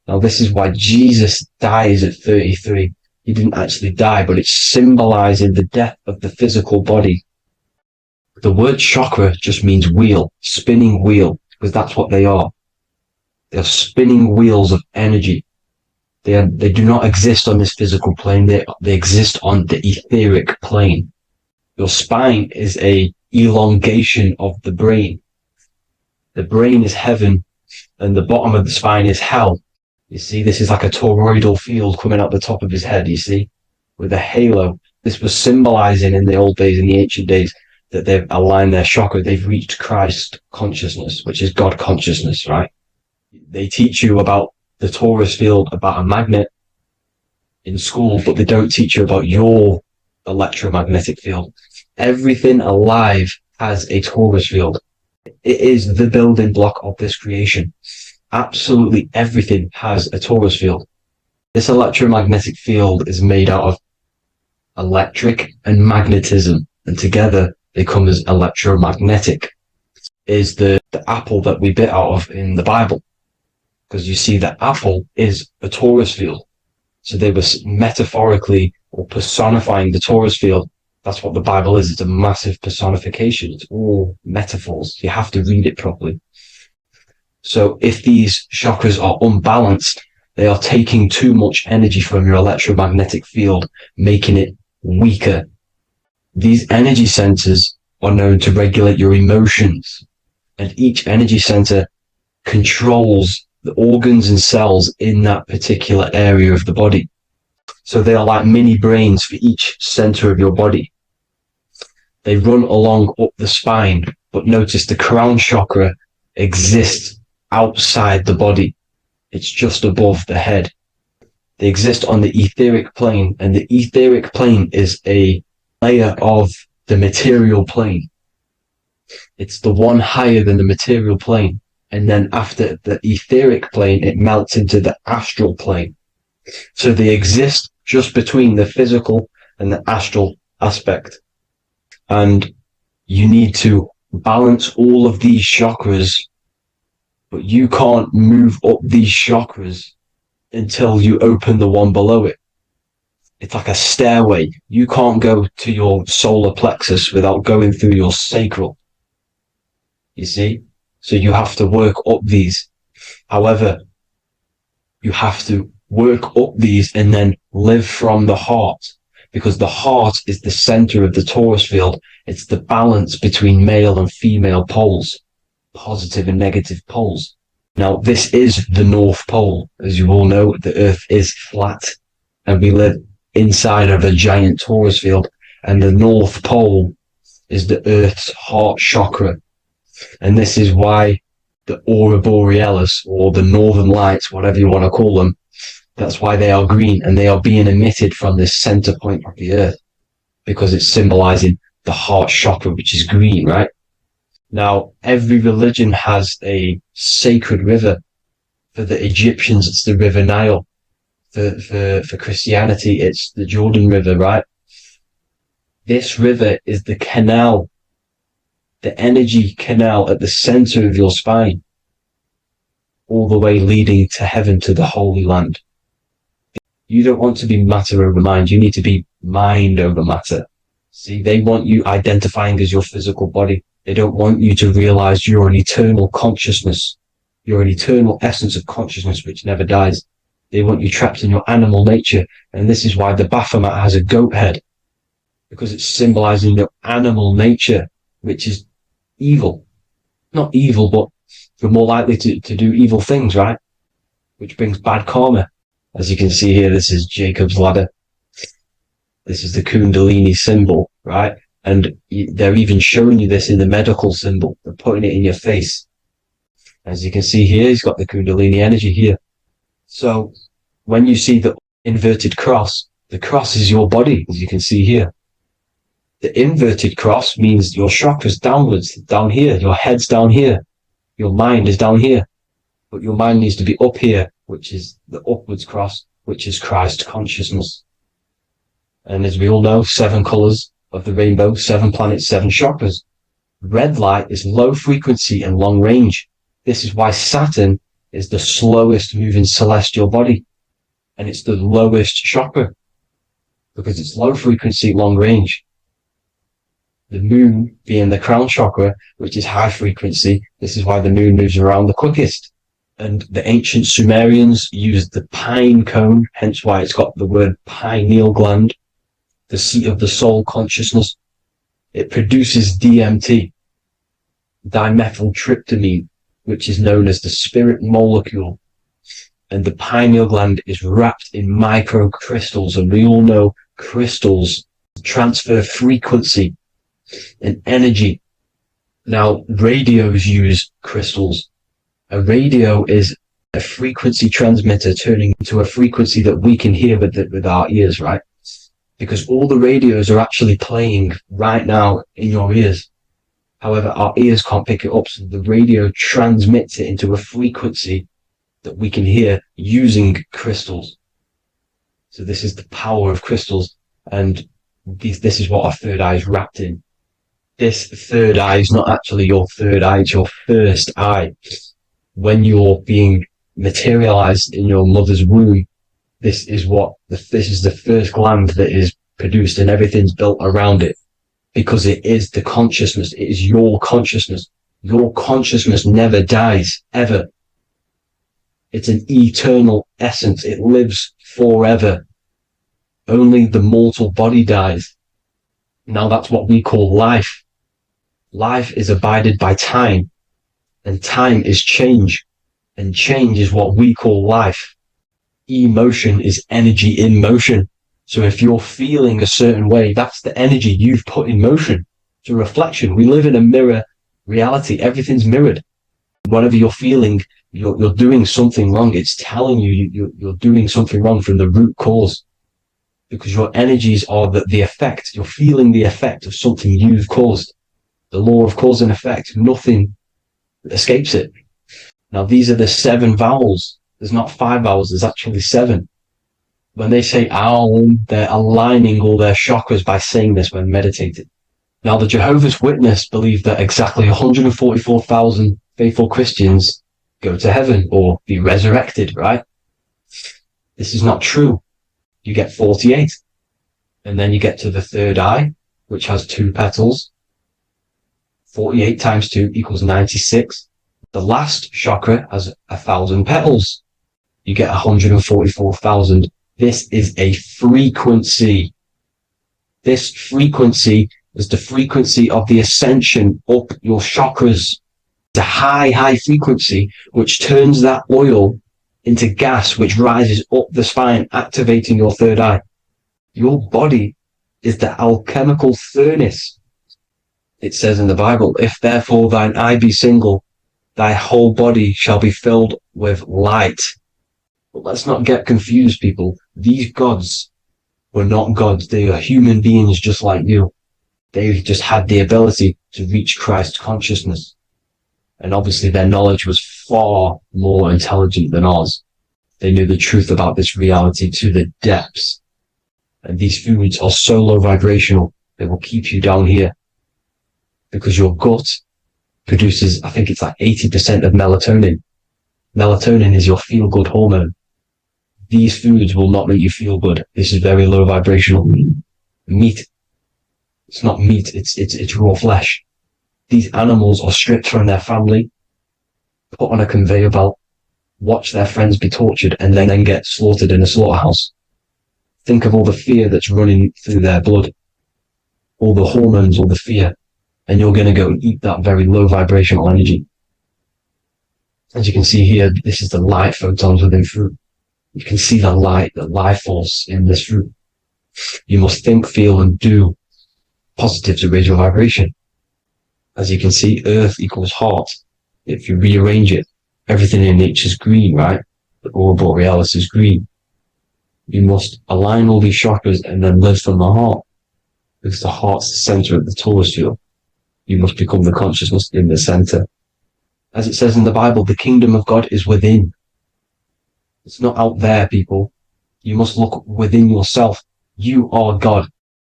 Now, this is why Jesus dies at 33. He didn't actually die, but it's symbolizing the death of the physical body. The word chakra just means wheel, spinning wheel, because that's what they are. They're spinning wheels of energy. They do not exist on this physical plane. They exist on the etheric plane. Your spine is a elongation of the brain. The brain is heaven, and the bottom of the spine is hell. You see, this is like a toroidal field coming out the top of his head, you see, with a halo. This was symbolizing in the old days, in the ancient days, that they've aligned their chakra. They've reached Christ consciousness, which is God consciousness, right? They teach you about the torus field, about a magnet in school, but they don't teach you about your electromagnetic field. Everything alive has a torus field. It is the building block of this creation. Absolutely everything has a torus field. This electromagnetic field is made out of electric and magnetism, and together they come as electromagnetic. Is the apple that we bit out of in the Bible, because you see that apple is a torus field. So they were metaphorically or personifying the torus field. That's what the Bible is. It's a massive personification. It's all metaphors. You have to read it properly. So if these chakras are unbalanced, they are taking too much energy from your electromagnetic field, making it weaker. These energy centers are known to regulate your emotions, and each energy center controls the organs and cells in that particular area of the body. So they are like mini brains for each center of your body. They run along up the spine, but notice the crown chakra exists outside the body. It's just above the head. They exist on the etheric plane, and the etheric plane is a layer of the material plane. It's the one higher than the material plane. And then after the etheric plane, it melts into the astral plane. So they exist just between the physical and the astral aspect. And you need to balance all of these chakras, but you can't move up these chakras until you open the one below it. It's like a stairway. You can't go to your solar plexus without going through your sacral. You see? So you have to work up these. However, you have to work up these and then live from the heart, because the heart is the center of the torus field. It's the balance between male and female poles, positive and negative poles. Now, this is the North Pole. As you all know, the Earth is flat, and we live inside of a giant torus field, and the North Pole is the Earth's heart chakra. And this is why the aurora borealis, or the northern lights, whatever you want to call them, that's why they are green, and they are being emitted from this center point of the Earth, because it's symbolizing the heart chakra, which is green, right? Now, every religion has a sacred river. For the Egyptians, it's the River Nile. For Christianity, it's the Jordan River, right? This river is the canal, the energy canal at the center of your spine, all the way leading to heaven, to the Holy Land. You don't want to be matter over mind. You need to be mind over matter. See, they want you identifying as your physical body. They don't want you to realize you're an eternal consciousness. You're an eternal essence of consciousness which never dies. They want you trapped in your animal nature. And this is why the Baphomet has a goat head, because it's symbolizing your animal nature, which is evil. Not evil, but you're more likely to do evil things, right? Which brings bad karma. As you can see here, this is Jacob's ladder. This is the Kundalini symbol, right? And they're even showing you this in the medical symbol. They're putting it in your face. As you can see here, he's got the Kundalini energy here. So when you see the inverted cross, the cross is your body, as you can see here. The inverted cross means your chakra's downwards, down here. Your head's down here. Your mind is down here. But your mind needs to be up here, which is the upwards cross, which is Christ consciousness. And as we all know, 7 colors of the rainbow, 7 planets, 7 chakras. Red light is low frequency and long range. This is why Saturn is the slowest moving celestial body, and it's the lowest chakra because it's low frequency, long range. The moon being the crown chakra, which is high frequency, this is why the moon moves around the quickest. And the ancient Sumerians used the pine cone, hence why it's got the word pineal gland, the seat of the soul consciousness. It produces DMT, dimethyltryptamine, which is known as the spirit molecule. And the pineal gland is wrapped in microcrystals, and we all know crystals transfer frequency and energy. Now, radios use crystals. A radio is a frequency transmitter turning into a frequency that we can hear with our ears, right? Because all the radios are actually playing right now in your ears. However, our ears can't pick it up, so the radio transmits it into a frequency that we can hear using crystals. So this is the power of crystals, and this is what our third eye is wrapped in. This third eye is not actually your third eye, it's your first eye. When you're being materialized in your mother's womb, this is the first gland that is produced, and everything's built around it, because it is the consciousness. It is your consciousness. Your consciousness never dies, ever. It's an eternal essence. It lives forever. Only the mortal body dies. Now that's what we call life. Life is abided by time, and time is change, and change is what we call life. Emotion is energy in motion. So if you're feeling a certain way, that's the energy you've put in motion. It's a reflection. We live in a mirror reality. Everything's mirrored. Whatever you're feeling, you're doing something wrong. It's telling you you're doing something wrong from the root cause, because your energies are the effect. You're feeling the effect of something you've caused. The law of cause and effect. Nothing escapes it. Now, these are the 7 vowels. There's not 5 vowels. There's actually 7. When they say owl, they're aligning all their chakras by saying this when meditating. Now, the Jehovah's Witness believe that exactly 144,000 faithful Christians go to heaven or be resurrected, right? This is not true. You get 48. And then you get to the third eye, which has 2 petals. 48 times 2 equals 96. The last chakra has 1,000 petals. You get 144,000. This is a frequency. This frequency is the frequency of the ascension up your chakras. It's a high frequency, which turns that oil into gas, which rises up the spine, activating your third eye. Your body is the alchemical furnace. It says in the Bible, if therefore thine eye be single, thy whole body shall be filled with light. But let's not get confused, people. These gods were not gods. They are human beings just like you. They just had the ability to reach Christ's consciousness. And obviously their knowledge was far more intelligent than ours. They knew the truth about this reality to the depths. And these foods are so low vibrational, they will keep you down here. Because your gut produces, I think it's like 80% of melatonin. Melatonin is your feel-good hormone. These foods will not make you feel good. This is very low vibrational. Meat. It's not meat, it's raw flesh. These animals are stripped from their family, put on a conveyor belt, watch their friends be tortured, and then get slaughtered in a slaughterhouse. Think of all the fear that's running through their blood. All the hormones, all the fear. And you're going to go and eat that very low vibrational energy. As you can see here, this is the light photons within fruit. You can see the light, the life force in this fruit. You must think, feel, and do positive to raise your vibration. As you can see, earth equals heart. If you rearrange it, everything in nature is green, right? The aurora borealis is green. You must align all these chakras and then live from the heart, because the heart's the center of the Taurus field. You must become the consciousness in the center. As it says in the Bible, the kingdom of God is within. It's not out there, people. You must look within yourself. You are God.